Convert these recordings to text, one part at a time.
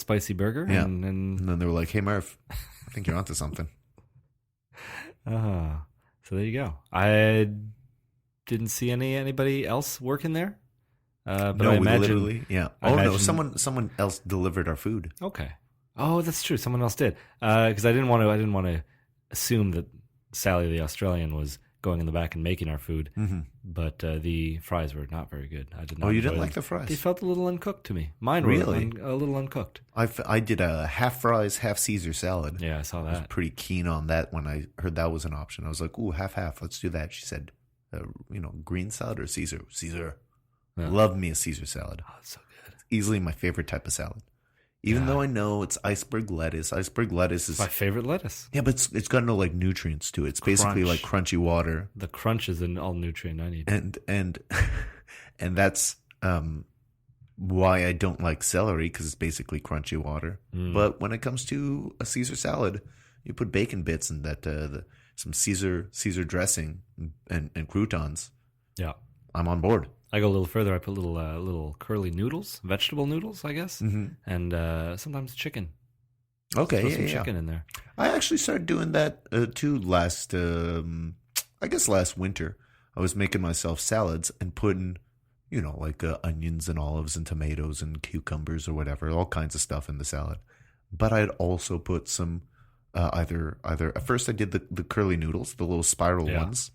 spicy burger. Yeah. And then they were like, "Hey, Murph, I think you're onto something." so there you go. I didn't see anybody else working there. But No, I we imagine, literally, yeah. I No, imagine- someone else delivered our food. Okay. Oh, that's true. Someone else did. Because I didn't want to assume that Sally the Australian was going in the back and making our food. Mm-hmm. But the fries were not very good. I did not. Oh, you enjoy didn't like them. the fries? They felt a little uncooked to me. Mine were Really? a little uncooked. I did a half fries, half Caesar salad. Yeah, I saw I was that. pretty keen on that when I heard that was an option. I was like, "Ooh, half. Let's do that." She said, green salad or Caesar? Caesar. Yeah. Love me a Caesar salad. Oh, it's so good. Easily my favorite type of salad. Even though I know it's iceberg lettuce. Iceberg lettuce is My favorite lettuce. yeah, but it's got no like nutrients to it. It's basically Crunch. like crunchy water, The crunch is an all nutrient I need. and and that's why I don't like celery because it's basically crunchy water. But when it comes to a Caesar salad, you put bacon bits and some Caesar dressing and croutons. Yeah. I'm on board. I go a little further. I put little curly noodles, vegetable noodles, I guess, and sometimes chicken. Okay, Throw yeah, some yeah. chicken in there. I actually started doing that too last winter. I was making myself salads and putting, like onions and olives and tomatoes and cucumbers or whatever, all kinds of stuff in the salad. But I'd also put some either at first I did the curly noodles, the little spiral ones.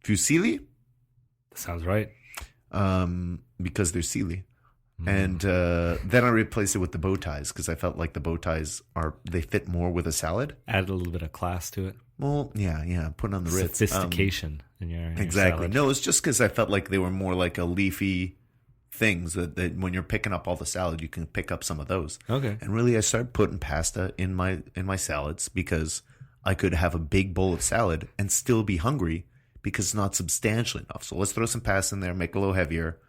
Fusilli? Sounds right. Because they're Sealy. And then I replaced it with the bow ties because I felt like the bow ties they fit more with a salad. Added a little bit of class to it. Well, yeah, put on the Ritz. Sophistication in your Exactly. salad. No, it's just because I felt like they were more like a leafy things that when you're picking up all the salad, you can pick up some of those. Okay. And really, I started putting pasta in my salads because I could have a big bowl of salad and still be hungry because it's not substantial enough. So let's throw some pasta in there, make it a little heavier,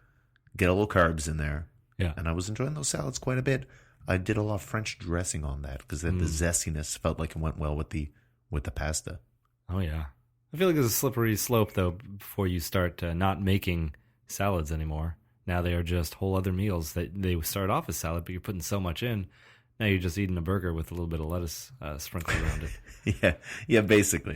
get a little carbs in there. Yeah. And I was enjoying those salads quite a bit. I did a lot of French dressing on that because then the zestiness felt like it went well with the pasta. Oh, yeah. I feel like there's a slippery slope, though, before you start not making salads anymore. Now they are just whole other meals that they start off as salad, but you're putting so much in. Now you're just eating a burger with a little bit of lettuce sprinkled around it. Yeah, basically.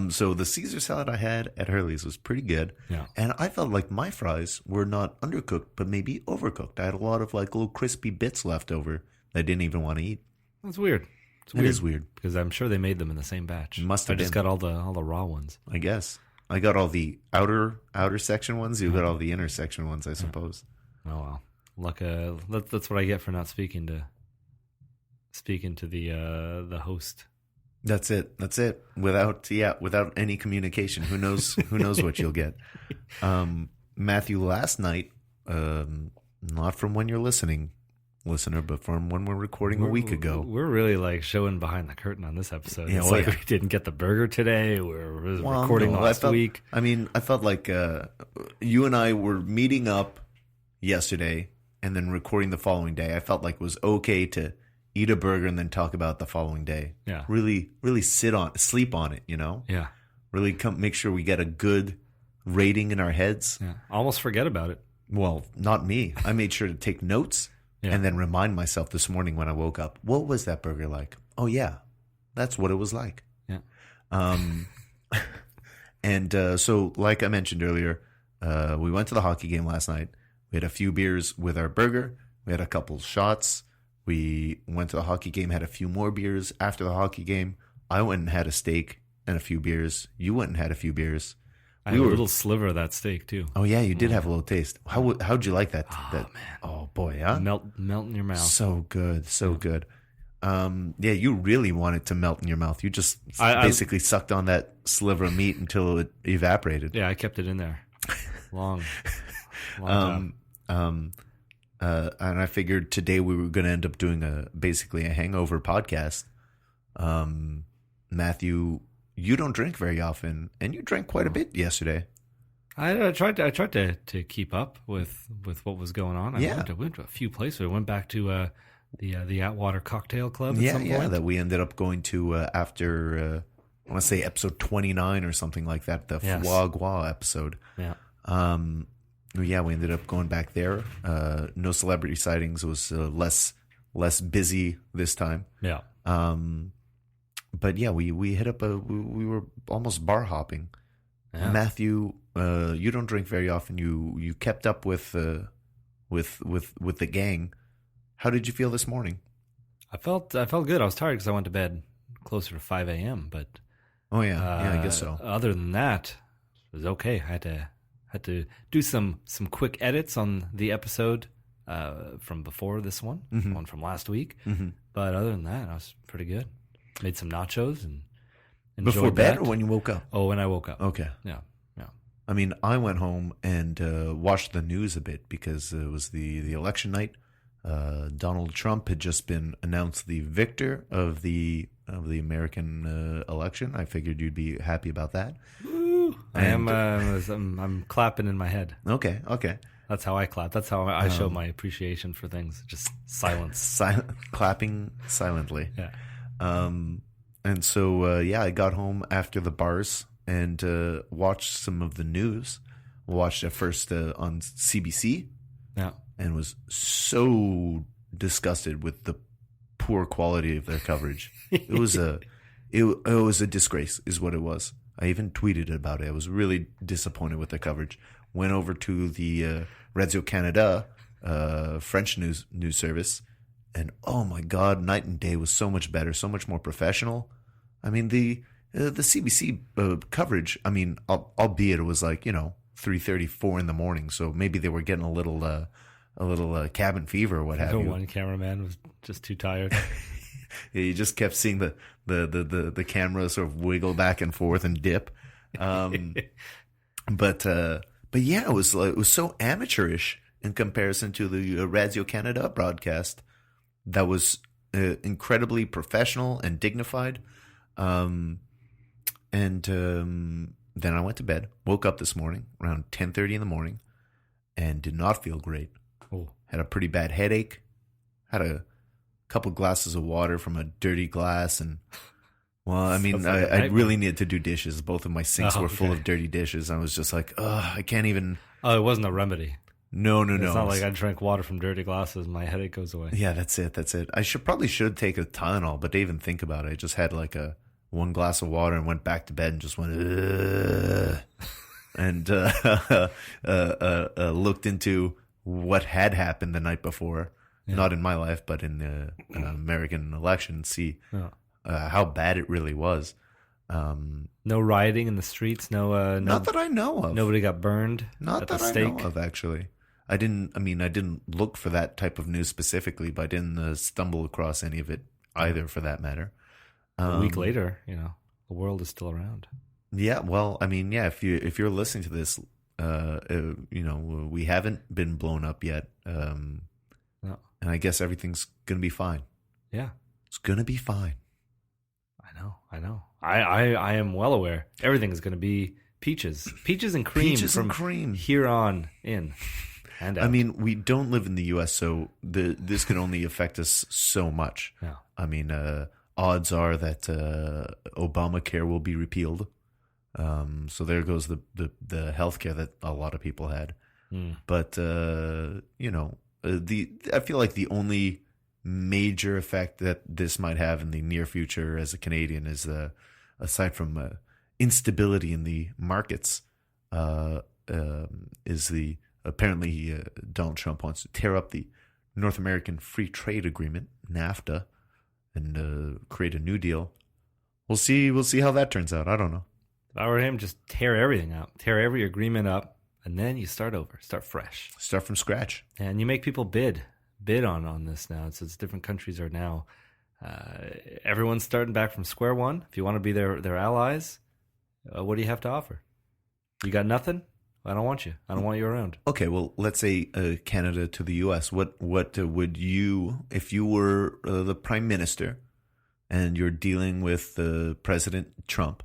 So the Caesar salad I had at Hurley's was pretty good. Yeah. And I felt like my fries were not undercooked, but maybe overcooked. I had a lot of like little crispy bits left over that I didn't even want to eat. That's weird. It is weird. Because I'm sure they made them in the same batch. Must have I just been. got all the raw ones. I guess. I got all the outer section ones. You got all the intersection ones, I suppose. Oh, well. That's what I get for not speaking to the host. That's it. Without any communication, who knows what you'll get. Matthew, last night, not from when you're listening, listener, but from when we're recording a week ago. We're really like showing behind the curtain on this episode. Yeah, It's well, like yeah. we didn't get the burger today. We're recording No, last week. I mean, I felt like you and I were meeting up yesterday and then recording the following day. I felt like it was okay to eat a burger and then talk about it the following day. Yeah. Really sleep on it, Yeah. Really make sure we get a good rating in our heads. Yeah. Almost forget about it. Well, not me. I made sure to take notes and then remind myself this morning when I woke up, what was that burger like? Oh, yeah, that's what it was like. Yeah. And so, like I mentioned earlier, we went to the hockey game last night. We had a few beers with our burger. We had a couple shots. We went to the hockey game, had a few more beers after the hockey game. I went and had a steak and a few beers. You went and had a few beers. I had a little sliver of that steak, too. Oh, yeah, you did have a little taste. How'd you like that? Oh, man. Oh, boy, huh? Melt in your mouth. So good, good. Yeah, you really want it to melt in your mouth. You just basically sucked on that sliver of meat until it evaporated. Yeah, I kept it in there. Long time. And I figured today we were going to end up doing basically a hangover podcast. Matthew, you don't drink very often, and you drank quite a bit yesterday. I tried to keep up with what was going on. I went to a few places. I went back to the Atwater Cocktail Club at some point. Yeah, that we ended up going to after I want to say episode 29 or something like that, the Foie Gras episode. Yeah. Yeah, we ended up going back there. No celebrity sightings. It was less busy this time. Yeah. But yeah, we hit up we were almost bar hopping. Yeah. Matthew, you don't drink very often. You kept up with the gang. How did you feel this morning? I felt good. I was tired because I went to bed closer to 5 a.m. But Oh yeah, I guess so. Other than that, it was okay. I had to do some quick edits on the episode from before this one, one from last week. Mm-hmm. But other than that, I was pretty good. Made some nachos and enjoyed Before bed that. or when you woke up? Oh, when I woke up. Okay. Yeah. I mean, I went home and watched the news a bit because it was the election night. Donald Trump had just been announced the victor of the American election. I figured you'd be happy about that. Woo! I'm clapping in my head. Okay. That's how I clap. That's how I show my appreciation for things. Just silence. Clapping silently. Yeah. And so, I got home after the bars and watched some of the news. Watched it first on CBC. Yeah. And was so disgusted with the poor quality of their coverage. It was a disgrace, is what it was. I even tweeted about it. I was really disappointed with the coverage. Went over to the Radio Canada French news service, and oh my God, night and day was so much better, so much more professional. I mean, the CBC coverage. I mean, albeit it was like 3:30, 4 in the morning, so maybe they were getting a little cabin fever or what have you. One cameraman was just too tired. Yeah, you just kept seeing the camera sort of wiggle back and forth and dip. But yeah, it was so amateurish in comparison to the Radio Canada broadcast. That was incredibly professional and dignified. And then I went to bed. Woke up this morning around 10:30 in the morning, and did not feel great. Oh. Had a pretty bad headache. Had a couple glasses of water from a dirty glass, and I mean, I really needed to do dishes. Both of my sinks were full of dirty dishes. I was just like, I can't even. Oh, it wasn't a remedy. No. It's not like I drank water from dirty glasses. My headache goes away. Yeah, that's it. I probably should take a Tylenol, but to even think about it, I just had like one glass of water and went back to bed and just went, and looked into what had happened the night before. Yeah. Not in my life, but in an American election, see how bad it really was. No rioting in the streets. Not that I know of. Nobody got burned. Not that I know of, actually. I didn't look for that type of news specifically, but I didn't stumble across any of it either, for that matter. A week later, the world is still around. Yeah, well, I mean, yeah. If you're listening to this, we haven't been blown up yet. No. And I guess everything's gonna be fine. Yeah, it's gonna be fine. I know. I am well aware. Everything is gonna be peaches and cream, here on in. And out. I mean, we don't live in the U.S., so this can only affect us so much. Yeah. I mean, odds are that Obamacare will be repealed. So there goes the healthcare that a lot of people had. But I feel like the only major effect that this might have in the near future as a Canadian is, aside from instability in the markets, is apparently Donald Trump wants to tear up the North American Free Trade Agreement, NAFTA, and create a new deal. We'll see how that turns out. I don't know. If I were him, just tear everything out, tear every agreement up, and then you start over, start fresh, start from scratch, and you make people bid on this now. It's different countries are now. Everyone's starting back from square one. If you want to be their allies, what do you have to offer? You got nothing. I don't want you. I don't want you around. Okay, well, let's say Canada to the U.S. What would you, if you were the Prime Minister and you're dealing with President Trump,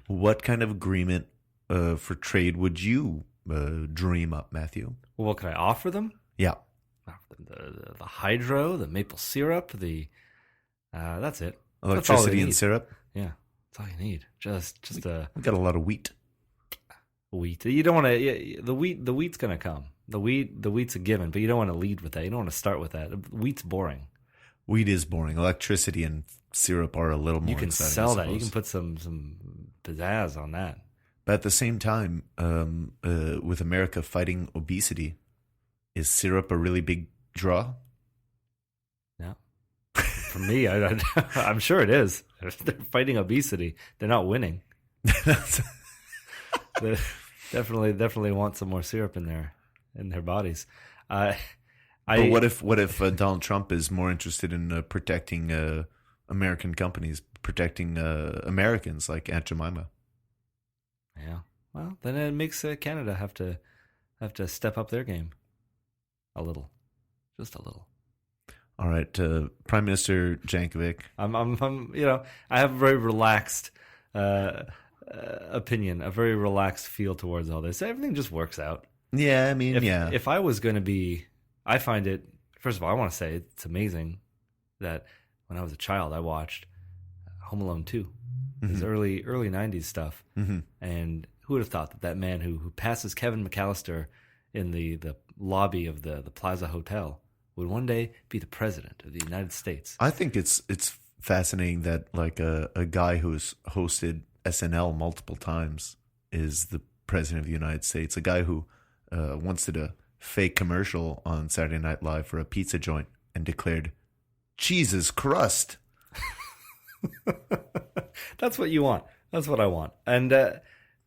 what kind of agreement for trade would you dream up, Matthew? Well, what could I offer them? Yeah. The hydro, the maple syrup, that's it. Electricity and syrup? Yeah, that's all you need. Just we got a lot of wheat. wheat. You don't want to. The wheat's going to come. The wheat's a given, but you don't want to lead with that. You don't want to start with that. Wheat's boring. Wheat is boring. Electricity and syrup are a little more. You can exciting, sell that. You can put some pizzazz on that. But at the same time, with America fighting obesity, is syrup a really big draw? Yeah. For me, I'm sure it is. They're fighting obesity. They're not winning. They definitely want some more syrup in their bodies. But what if Donald Trump is more interested in protecting American companies, protecting Americans like Aunt Jemima? Yeah. Well, then it makes Canada have to step up their game a little, just a little. All right, Prime Minister Jancovic. I'm I have a very relaxed opinion, a very relaxed feel towards all this. Everything just works out. Yeah, I mean, If I was going to be, I find it. First of all, I want to say it's amazing that when I was a child, I watched Home Alone 2. His early 90s stuff. Mm-hmm. And who would have thought that man who passes Kevin McAllister in the lobby of the Plaza Hotel would one day be the president of the United States? I think it's fascinating that like a guy who's hosted SNL multiple times is the president of the United States. A guy who once did a fake commercial on Saturday Night Live for a pizza joint and declared, "Jesus crust." That's what you want. That's what I want. And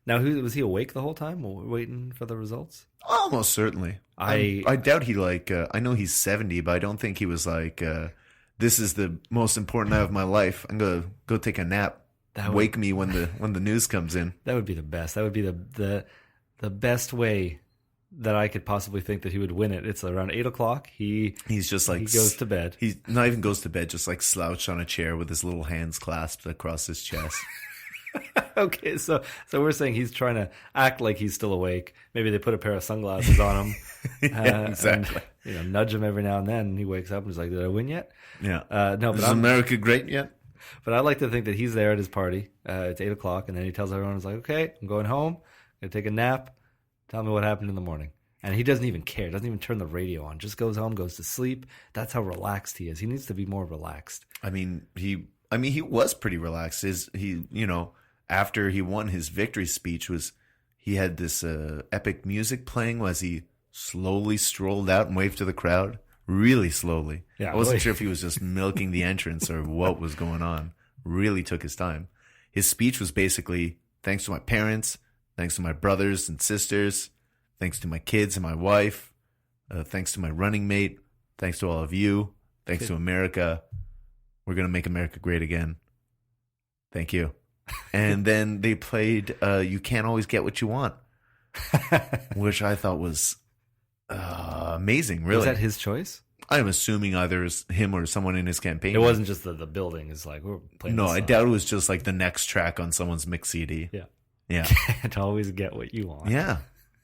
now, was he awake the whole time waiting for the results? Almost certainly. I doubt he I know he's 70, but I don't think he was like, this is the most important night of my life. I'm going to go take a nap. Wake me when the news comes in. That would be the best. That would be the best way that I could possibly think that he would win it. It's around 8 o'clock. He's just like, he goes to bed. He not even goes to bed, just like slouched on a chair with his little hands clasped across his chest. Okay, so we're saying he's trying to act like he's still awake. Maybe they put a pair of sunglasses on him. Yeah, exactly. And, nudge him every now and then. And he wakes up and he's like, "Did I win yet?" Yeah. No, but is America great yet? But I like to think that he's there at his party. It's 8 o'clock, and then he tells everyone, "He's like, okay, I'm going home. Gonna take a nap. Tell me what happened in the morning." And he doesn't even care. Doesn't even turn the radio on. Just goes home, goes to sleep. That's how relaxed he is. He needs to be more relaxed. I mean, he was pretty relaxed. After he won his victory speech, he had this epic music playing as he slowly strolled out and waved to the crowd. Really slowly. Yeah, I wasn't sure if he was just milking the entrance or what was going on. Really took his time. His speech was basically, thanks to my parents, thanks to my brothers and sisters, thanks to my kids and my wife, thanks to my running mate, thanks to all of you, thanks to America. We're going to make America great again. Thank you. And then they played You Can't Always Get What You Want, which I thought was amazing, really. Was that his choice? I'm assuming either him or someone in his campaign. It wasn't just the building. It's like, we're playing No, this I song. doubt it was just like the next track on someone's mix CD. Yeah. Yeah. Can't always get what you want. Yeah.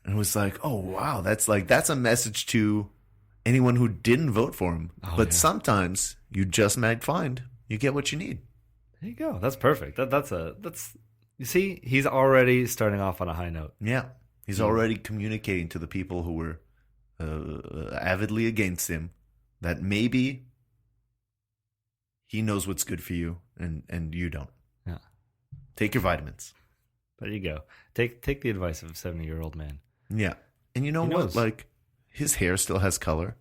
And it was like, oh, wow, that's a message to anyone who didn't vote for him. But sometimes you just might find you get what you need. There you go. That's perfect. That's you see, he's already starting off on a high note. Yeah. He's already communicating to the people who were avidly against him that maybe he knows what's good for you and you don't. Yeah. Take your vitamins. There you go. Take the advice of a 70-year-old man. Yeah. And you know what? Like, his hair still has color.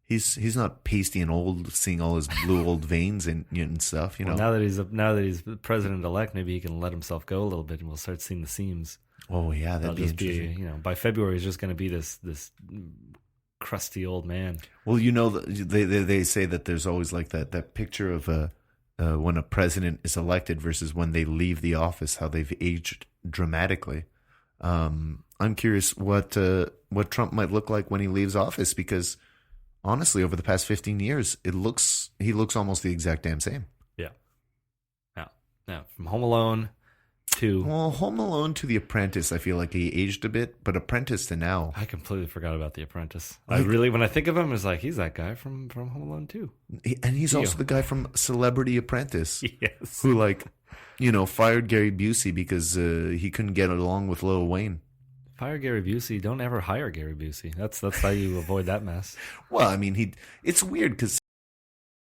He's not pasty and old, seeing all his blue old veins and stuff. Well, now that he's president elect, maybe he can let himself go a little bit, and we'll start seeing the seams. Oh yeah, that'd be interesting. By February, he's just going to be this crusty old man. Well, they say that there's always like that picture of when a president is elected versus when they leave the office, how they've aged dramatically. I'm curious what Trump might look like when he leaves office, because honestly, over the past 15 years, he looks almost the exact damn same. Yeah. Now, from Home Alone to... Well, Home Alone to The Apprentice, I feel like he aged a bit, but Apprentice to now... I completely forgot about The Apprentice. When I think of him, it's like, he's that guy from Home Alone 2. And he's also the guy from Celebrity Apprentice. Yes. Who, fired Gary Busey because he couldn't get along with Lil Wayne. Fire Gary Busey. Don't ever hire Gary Busey. That's how you avoid that mess. Well, I mean, it's weird because